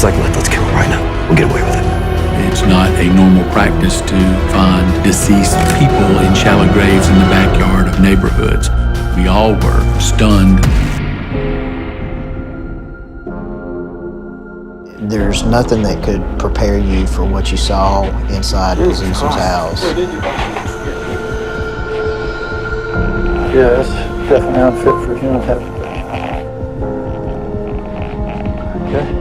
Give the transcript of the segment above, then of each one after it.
He's like, let's kill him right now. We'll get away with it. It's not a normal practice to find deceased people in shallow graves in the backyard of neighborhoods. We all were stunned. There's nothing that could prepare you for what you saw inside Azusa's house. Yeah, it's definitely unfit for human habitat. Okay.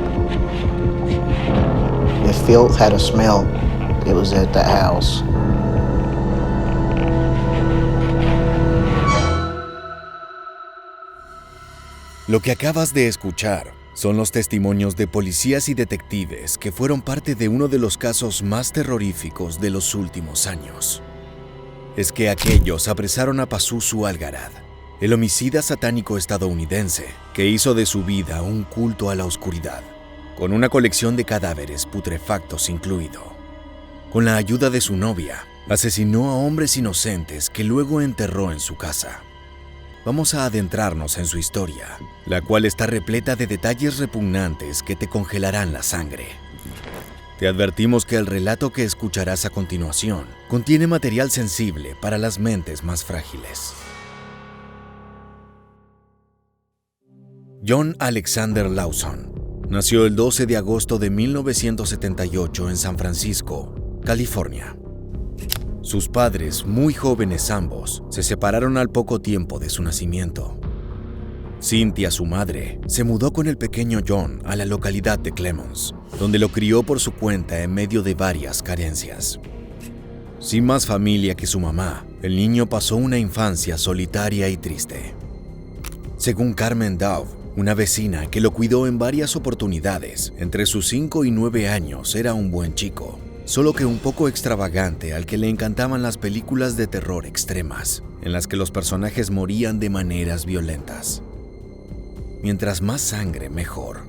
If filth had a smell, it was at that house. Lo que acabas de escuchar son los testimonios de policías y detectives que fueron parte de uno de los casos más terroríficos de los últimos años. Es que aquellos apresaron a Pazuzu Algarad, el homicida satánico estadounidense que hizo de su vida un culto a la oscuridad, con una colección de cadáveres putrefactos incluido. Con la ayuda de su novia, asesinó a hombres inocentes que luego enterró en su casa. Vamos a adentrarnos en su historia, la cual está repleta de detalles repugnantes que te congelarán la sangre. Te advertimos que el relato que escucharás a continuación contiene material sensible para las mentes más frágiles. John Alexander Lawson nació el 12 de agosto de 1978 en San Francisco, California. Sus padres, muy jóvenes ambos, se separaron al poco tiempo de su nacimiento. Cynthia, su madre, se mudó con el pequeño John a la localidad de Clemons, donde lo crió por su cuenta en medio de varias carencias. Sin más familia que su mamá, el niño pasó una infancia solitaria y triste. Según Carmen Dove, una vecina que lo cuidó en varias oportunidades, entre sus 5 y 9 años era un buen chico, solo que un poco extravagante al que le encantaban las películas de terror extremas, en las que los personajes morían de maneras violentas. Mientras más sangre, mejor.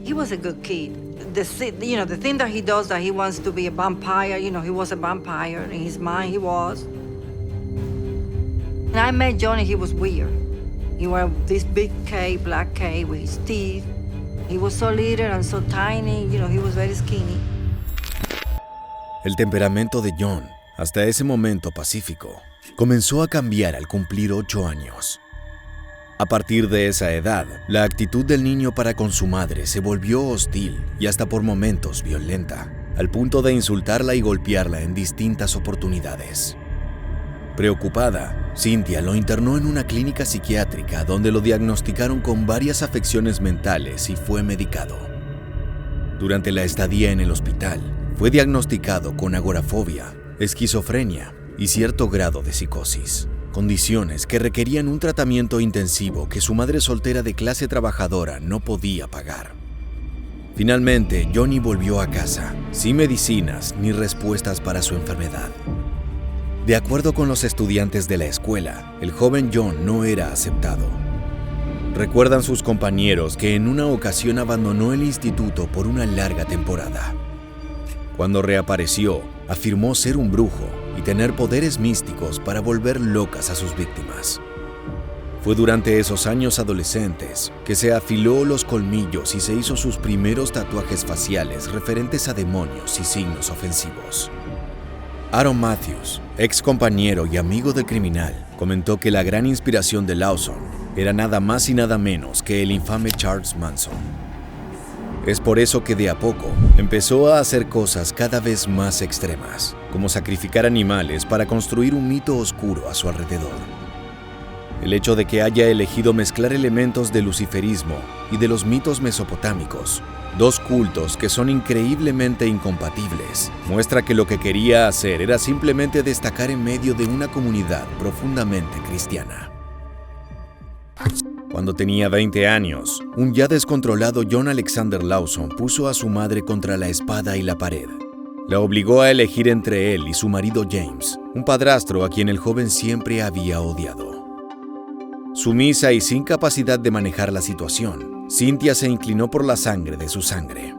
He was a good kid. The thing that he does, that he wants to be a vampire, he was a vampire. In his mind, he was. And I met Johnny, he was weird. He wore this big cape, black cape, with his teeth. He was so little and so tiny, he was very skinny. El temperamento de John, hasta ese momento pacífico, comenzó a cambiar al cumplir 8 años. A partir de esa edad, la actitud del niño para con su madre se volvió hostil y hasta por momentos violenta, al punto de insultarla y golpearla en distintas oportunidades. Preocupada, Cynthia lo internó en una clínica psiquiátrica donde lo diagnosticaron con varias afecciones mentales y fue medicado. Durante la estadía en el hospital, fue diagnosticado con agorafobia, esquizofrenia y cierto grado de psicosis, condiciones que requerían un tratamiento intensivo que su madre soltera de clase trabajadora no podía pagar. Finalmente, Johnny volvió a casa, sin medicinas ni respuestas para su enfermedad. De acuerdo con los estudiantes de la escuela, el joven John no era aceptado. Recuerdan sus compañeros que en una ocasión abandonó el instituto por una larga temporada. Cuando reapareció, afirmó ser un brujo y tener poderes místicos para volver locas a sus víctimas. Fue durante esos años adolescentes que se afiló los colmillos y se hizo sus primeros tatuajes faciales referentes a demonios y signos ofensivos. Aaron Matthews, ex compañero y amigo del criminal, comentó que la gran inspiración de Lawson era nada más y nada menos que el infame Charles Manson. Es por eso que de a poco empezó a hacer cosas cada vez más extremas, como sacrificar animales para construir un mito oscuro a su alrededor. El hecho de que haya elegido mezclar elementos del luciferismo y de los mitos mesopotámicos, dos cultos que son increíblemente incompatibles, muestra que lo que quería hacer era simplemente destacar en medio de una comunidad profundamente cristiana. Cuando tenía 20 años, un ya descontrolado John Alexander Lawson puso a su madre contra la espada y la pared. La obligó a elegir entre él y su marido James, un padrastro a quien el joven siempre había odiado. Sumisa y sin capacidad de manejar la situación, Cynthia se inclinó por la sangre de su sangre.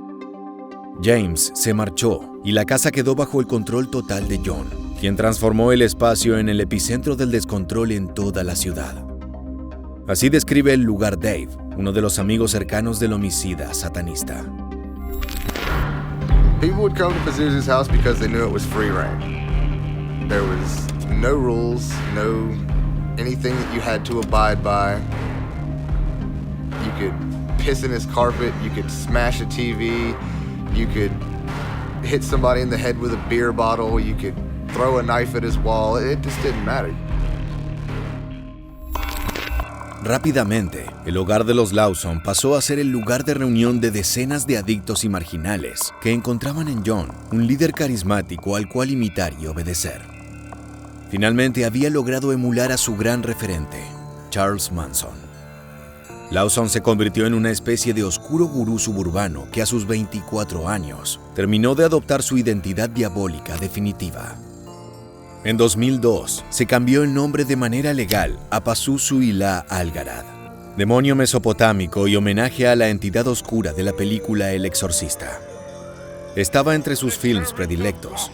James se marchó y la casa quedó bajo el control total de John, quien transformó el espacio en el epicentro del descontrol en toda la ciudad. Así describe el lugar Dave, uno de los amigos cercanos del homicida satanista. People would come to Pazuzu's house because they knew it was free reign. There was no rules, no anything that you had to abide by. You could piss in his carpet, you could smash a TV, you could hit somebody in the head with a beer bottle, you could throw a knife at his wall. It just didn't matter. Rápidamente, el hogar de los Lawson pasó a ser el lugar de reunión de decenas de adictos y marginales que encontraban en John un líder carismático al cual imitar y obedecer. Finalmente había logrado emular a su gran referente, Charles Manson. Lawson se convirtió en una especie de oscuro gurú suburbano que a sus 24 años terminó de adoptar su identidad diabólica definitiva. En 2002, se cambió el nombre de manera legal a Pazuzu Ila Algarad, demonio mesopotámico y homenaje a la entidad oscura de la película El Exorcista. Estaba entre sus films predilectos.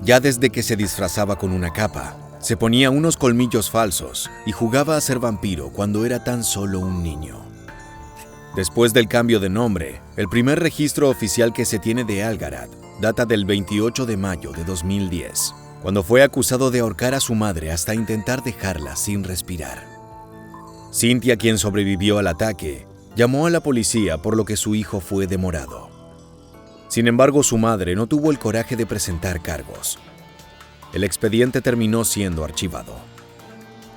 Ya desde que se disfrazaba con una capa, se ponía unos colmillos falsos y jugaba a ser vampiro cuando era tan solo un niño. Después del cambio de nombre, el primer registro oficial que se tiene de Algarad data del 28 de mayo de 2010. Cuando fue acusado de ahorcar a su madre hasta intentar dejarla sin respirar. Cynthia, quien sobrevivió al ataque, llamó a la policía por lo que su hijo fue demorado. Sin embargo, su madre no tuvo el coraje de presentar cargos. El expediente terminó siendo archivado.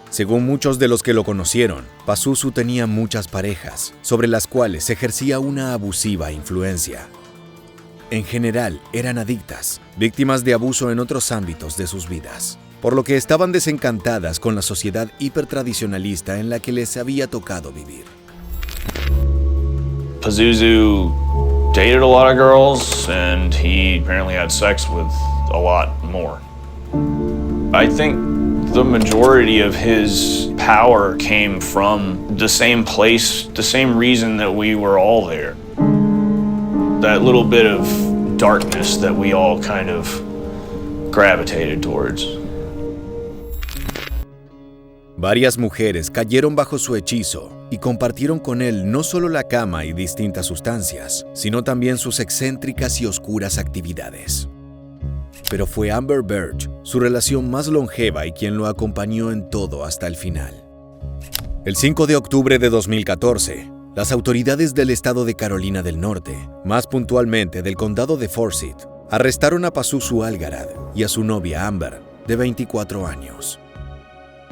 Según muchos de los que lo conocieron, Pazuzu tenía muchas parejas, sobre las cuales ejercía una abusiva influencia. En general, eran adictas, víctimas de abuso en otros ámbitos de sus vidas, por lo que estaban desencantadas con la sociedad hipertradicionalista en la que les había tocado vivir. Pazuzu dated a lot of girls, and he apparently had sex with a lot more. I think the majority of his power came from the same place, the same reason that we were all there. That little bit of darkness that we all kind of gravitated towards. Varias mujeres cayeron bajo su hechizo y compartieron con él no solo la cama y distintas sustancias, sino también sus excéntricas y oscuras actividades. Pero fue Amber Birch su relación más longeva y quien lo acompañó en todo hasta el final. El 5 de octubre de 2014, las autoridades del estado de Carolina del Norte, más puntualmente del condado de Forsyth, arrestaron a Pazuzu Algarad y a su novia Amber, de 24 años.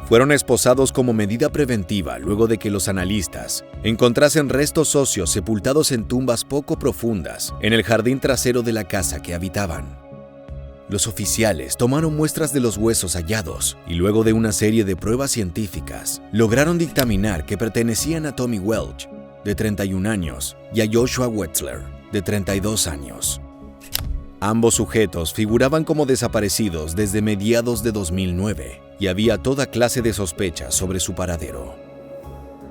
Fueron esposados como medida preventiva luego de que los analistas encontrasen restos óseos sepultados en tumbas poco profundas en el jardín trasero de la casa que habitaban. Los oficiales tomaron muestras de los huesos hallados y luego de una serie de pruebas científicas, lograron dictaminar que pertenecían a Tommy Welch, de 31 años, y a Joshua Wetzler, de 32 años. Ambos sujetos figuraban como desaparecidos desde mediados de 2009 y había toda clase de sospechas sobre su paradero.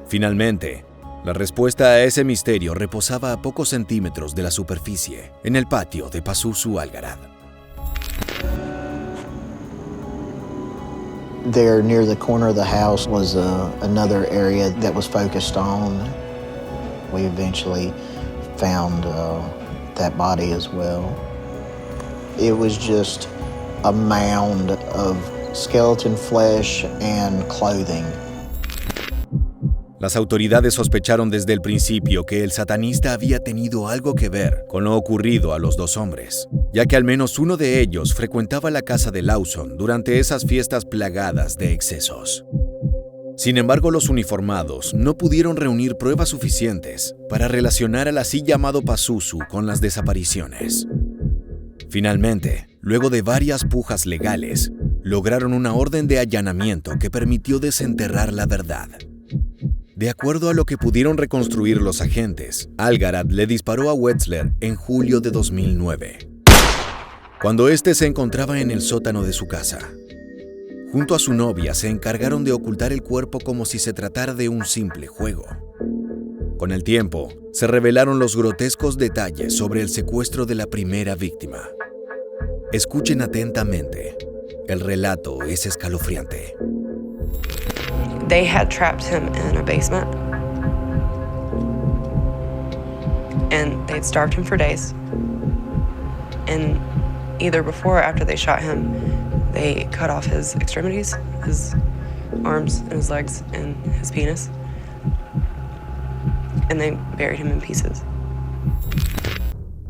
Finalmente, la respuesta a ese misterio reposaba a pocos centímetros de la superficie, en el patio de Pazuzu Algarad. There near the corner of the house was another area that was focused on. We eventually found that body as well. It was just a mound of skeleton flesh and clothing. Las autoridades sospecharon desde el principio que el satanista había tenido algo que ver con lo ocurrido a los dos hombres, ya que al menos uno de ellos frecuentaba la casa de Lawson durante esas fiestas plagadas de excesos. Sin embargo, los uniformados no pudieron reunir pruebas suficientes para relacionar al así llamado Pazuzu con las desapariciones. Finalmente, luego de varias pujas legales, lograron una orden de allanamiento que permitió desenterrar la verdad. De acuerdo a lo que pudieron reconstruir los agentes, Algarad le disparó a Wetzler en julio de 2009, cuando éste se encontraba en el sótano de su casa. Junto a su novia se encargaron de ocultar el cuerpo como si se tratara de un simple juego. Con el tiempo, se revelaron los grotescos detalles sobre el secuestro de la primera víctima. Escuchen atentamente. El relato es escalofriante. They had trapped him in a basement, and they'd starved him for days. And either before or after they shot him, they cut off his extremities, his arms and his legs and his penis, and they buried him in pieces.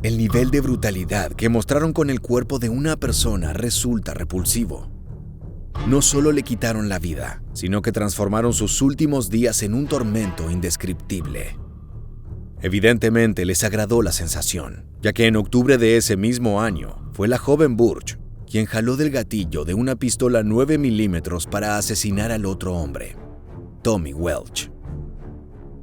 El nivel de brutalidad que mostraron con el cuerpo de una persona resulta repulsivo. No solo le quitaron la vida, sino que transformaron sus últimos días en un tormento indescriptible. Evidentemente les agradó la sensación, ya que en octubre de ese mismo año fue la joven Burch quien jaló del gatillo de una pistola 9 milímetros para asesinar al otro hombre, Tommy Welch.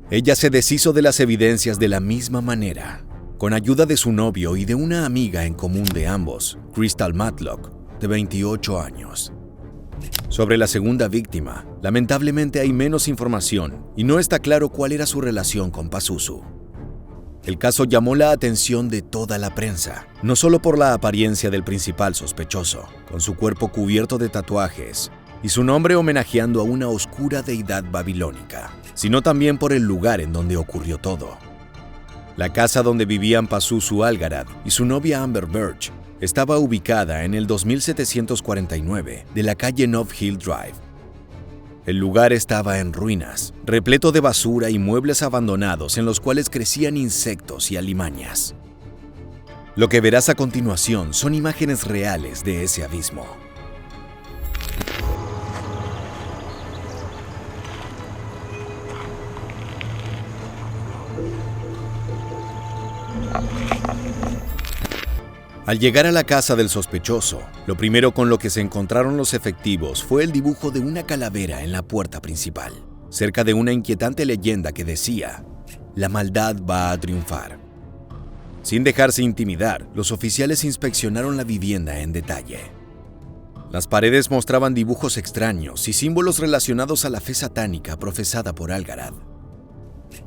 Ella se deshizo de las evidencias de la misma manera, con ayuda de su novio y de una amiga en común de ambos, Crystal Matlock, de 28 años. Sobre la segunda víctima, lamentablemente hay menos información y no está claro cuál era su relación con Pazuzu. El caso llamó la atención de toda la prensa, no solo por la apariencia del principal sospechoso, con su cuerpo cubierto de tatuajes y su nombre homenajeando a una oscura deidad babilónica, sino también por el lugar en donde ocurrió todo. La casa donde vivían Pazuzu Algarad y su novia Amber Burch estaba ubicada en el 2749 de la calle Nov Hill Drive. El lugar estaba en ruinas, repleto de basura y muebles abandonados en los cuales crecían insectos y alimañas. Lo que verás a continuación son imágenes reales de ese abismo. Al llegar a la casa del sospechoso, lo primero con lo que se encontraron los efectivos fue el dibujo de una calavera en la puerta principal, cerca de una inquietante leyenda que decía: "La maldad va a triunfar". Sin dejarse intimidar, los oficiales inspeccionaron la vivienda en detalle. Las paredes mostraban dibujos extraños y símbolos relacionados a la fe satánica profesada por Algarad.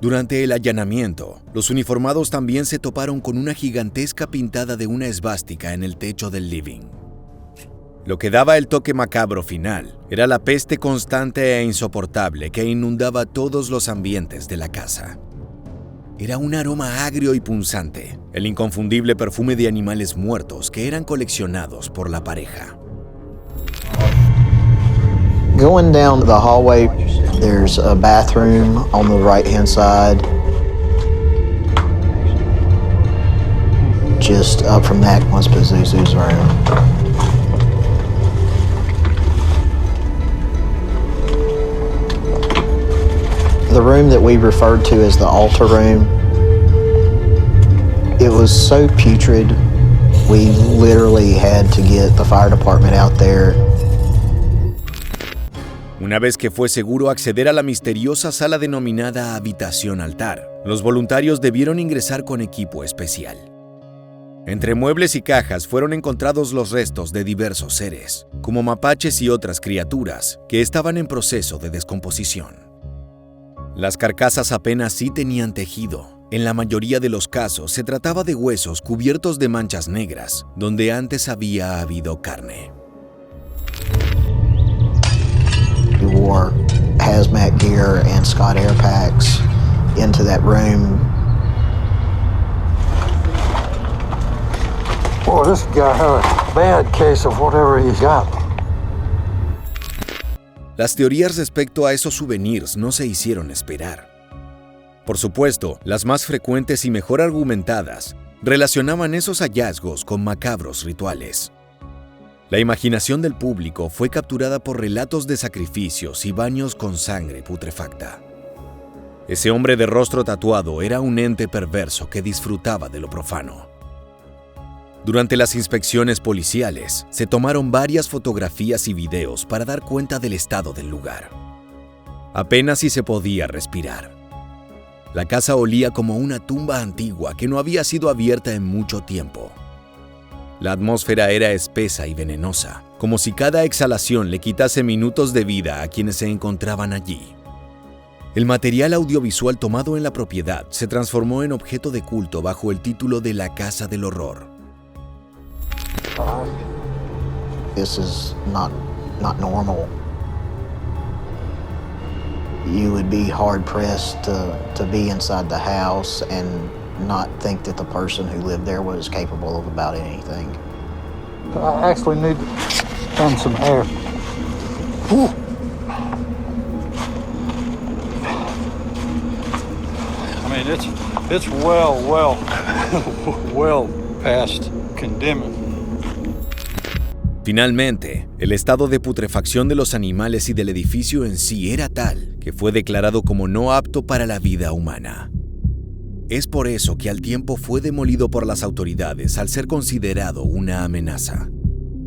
Durante el allanamiento, los uniformados también se toparon con una gigantesca pintada de una esvástica en el techo del living. Lo que daba el toque macabro final era la peste constante e insoportable que inundaba todos los ambientes de la casa. Era un aroma agrio y punzante, el inconfundible perfume de animales muertos que eran coleccionados por la pareja. Going down the hallway, there's a bathroom on the right-hand side. Just up from that was Pazuzu's room. The room that we referred to as the altar room, it was so putrid, we literally had to get the fire department out there. Una vez que fue seguro acceder a la misteriosa sala denominada Habitación Altar, los voluntarios debieron ingresar con equipo especial. Entre muebles y cajas fueron encontrados los restos de diversos seres, como mapaches y otras criaturas, que estaban en proceso de descomposición. Las carcasas apenas sí tenían tejido. En la mayoría de los casos se trataba de huesos cubiertos de manchas negras, donde antes había habido carne. We wore hazmat gear and Scott air packs into that room. Boy, this guy had a bad case of whatever he got. Las teorías respecto a esos souvenirs no se hicieron esperar. Por supuesto, las más frecuentes y mejor argumentadas relacionaban esos hallazgos con macabros rituales. La imaginación del público fue capturada por relatos de sacrificios y baños con sangre putrefacta. Ese hombre de rostro tatuado era un ente perverso que disfrutaba de lo profano. Durante las inspecciones policiales, se tomaron varias fotografías y videos para dar cuenta del estado del lugar. Apenas si se podía respirar. La casa olía como una tumba antigua que no había sido abierta en mucho tiempo. La atmósfera era espesa y venenosa, como si cada exhalación le quitase minutos de vida a quienes se encontraban allí. El material audiovisual tomado en la propiedad se transformó en objeto de culto bajo el título de La Casa del Horror. This is not normal. You would be hard-pressed to be inside the house and not think that the person who lived there was capable of about anything. I actually need to find some air. Whew. I mean, it's well past condemning. Finalmente, el estado de putrefacción de los animales y del edificio en sí era tal que fue declarado como no apto para la vida humana. Es por eso que al tiempo fue demolido por las autoridades al ser considerado una amenaza.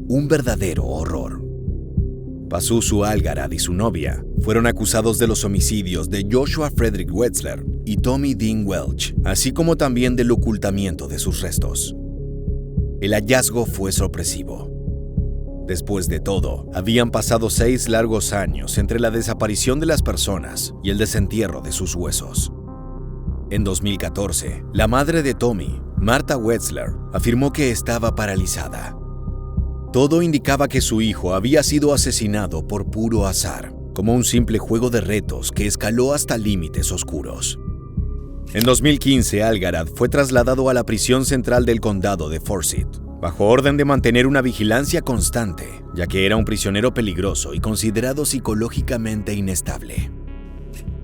Un verdadero horror. Pazuzu Algarad y su novia fueron acusados de los homicidios de Joshua Frederick Wetzler y Tommy Dean Welch, así como también del ocultamiento de sus restos. El hallazgo fue sorpresivo. Después de todo, habían pasado 6 largos años entre la desaparición de las personas y el desentierro de sus huesos. En 2014, la madre de Tommy, Martha Wetzler, afirmó que estaba paralizada. Todo indicaba que su hijo había sido asesinado por puro azar, como un simple juego de retos que escaló hasta límites oscuros. En 2015, Algarad fue trasladado a la prisión central del condado de Forsyth, bajo orden de mantener una vigilancia constante, ya que era un prisionero peligroso y considerado psicológicamente inestable.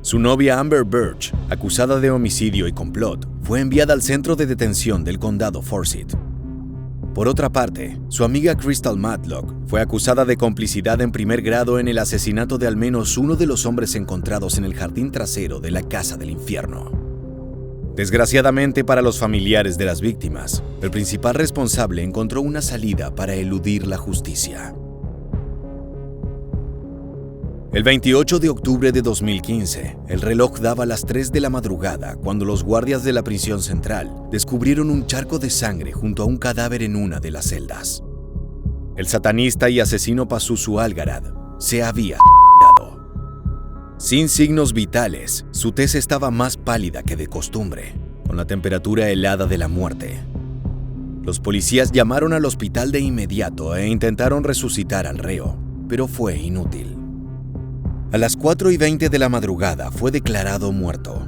Su novia Amber Birch, acusada de homicidio y complot, fue enviada al centro de detención del condado Forsyth. Por otra parte, su amiga Crystal Matlock fue acusada de complicidad en primer grado en el asesinato de al menos uno de los hombres encontrados en el jardín trasero de la Casa del Infierno. Desgraciadamente para los familiares de las víctimas, el principal responsable encontró una salida para eludir la justicia. El 28 de octubre de 2015, el reloj daba las 3 de la madrugada cuando los guardias de la prisión central descubrieron un charco de sangre junto a un cadáver en una de las celdas. El satanista y asesino Pazuzu Algarad se había suicidado. Sin signos vitales, su tez estaba más pálida que de costumbre, con la temperatura helada de la muerte. Los policías llamaron al hospital de inmediato e intentaron resucitar al reo, pero fue inútil. A las 4:20 de la madrugada fue declarado muerto.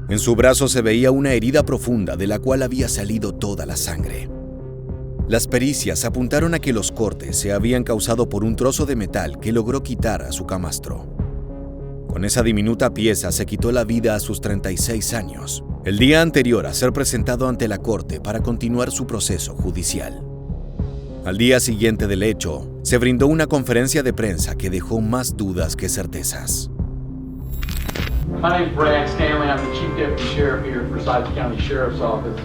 En su brazo se veía una herida profunda de la cual había salido toda la sangre. Las pericias apuntaron a que los cortes se habían causado por un trozo de metal que logró quitar a su camastro. Con esa diminuta pieza se quitó la vida a sus 36 años, el día anterior a ser presentado ante la corte para continuar su proceso judicial. Al día siguiente del hecho, se brindó una conferencia de prensa que dejó más dudas que certezas. My name is Brad Stanley. I'm the Chief Deputy Sheriff here at Forsyth County Sheriff's Office.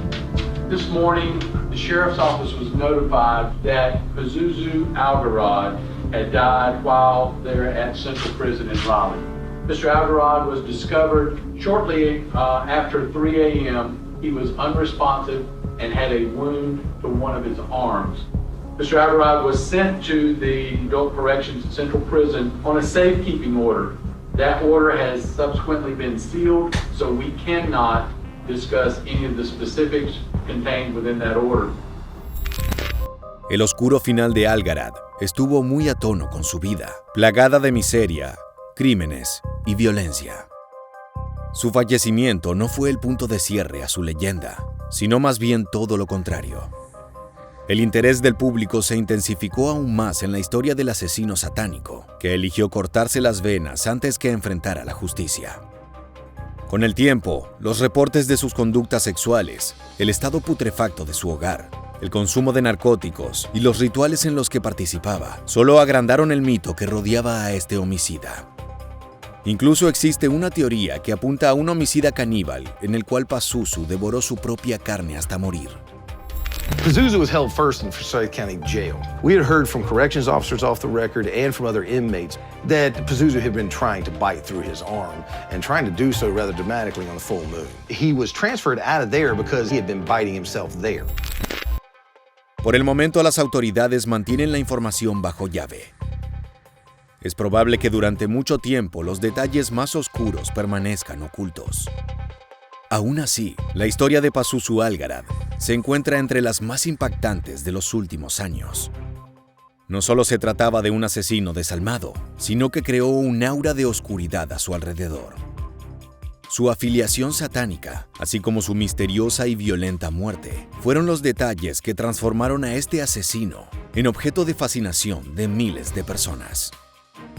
This morning, the Sheriff's Office was notified that Pazuzu Algarad had died while there at Central Prison in Raleigh. Mr. Algarad was discovered shortly after 3 a.m. He was unresponsive and had a wound to one of his arms. Mr. Algarad was sent to the Adult Corrections Central Prison on a safekeeping order. That order has subsequently been sealed, so we cannot discuss any of the specifics contained within that order. El oscuro final de Algarad estuvo muy a tono con su vida, plagada de miseria, crímenes y violencia. Su fallecimiento no fue el punto de cierre a su leyenda, sino más bien todo lo contrario. El interés del público se intensificó aún más en la historia del asesino satánico, que eligió cortarse las venas antes que enfrentar a la justicia. Con el tiempo, los reportes de sus conductas sexuales, el estado putrefacto de su hogar, el consumo de narcóticos y los rituales en los que participaba solo agrandaron el mito que rodeaba a este homicida. Incluso existe una teoría que apunta a un homicida caníbal en el cual Pazuzu devoró su propia carne hasta morir. Pazuzu was held first in Forsyth County Jail. We had heard from corrections officers off the record and from other inmates that Pazuzu had been trying to bite through his arm and trying to do so rather dramatically on the full moon. He was transferred out of there because he had been biting himself there. Por el momento, las autoridades mantienen la información bajo llave. Es probable que durante mucho tiempo los detalles más oscuros permanezcan ocultos. Aún así, la historia de Pazuzu Algarad se encuentra entre las más impactantes de los últimos años. No solo se trataba de un asesino desalmado, sino que creó un aura de oscuridad a su alrededor. Su afiliación satánica, así como su misteriosa y violenta muerte, fueron los detalles que transformaron a este asesino en objeto de fascinación de miles de personas.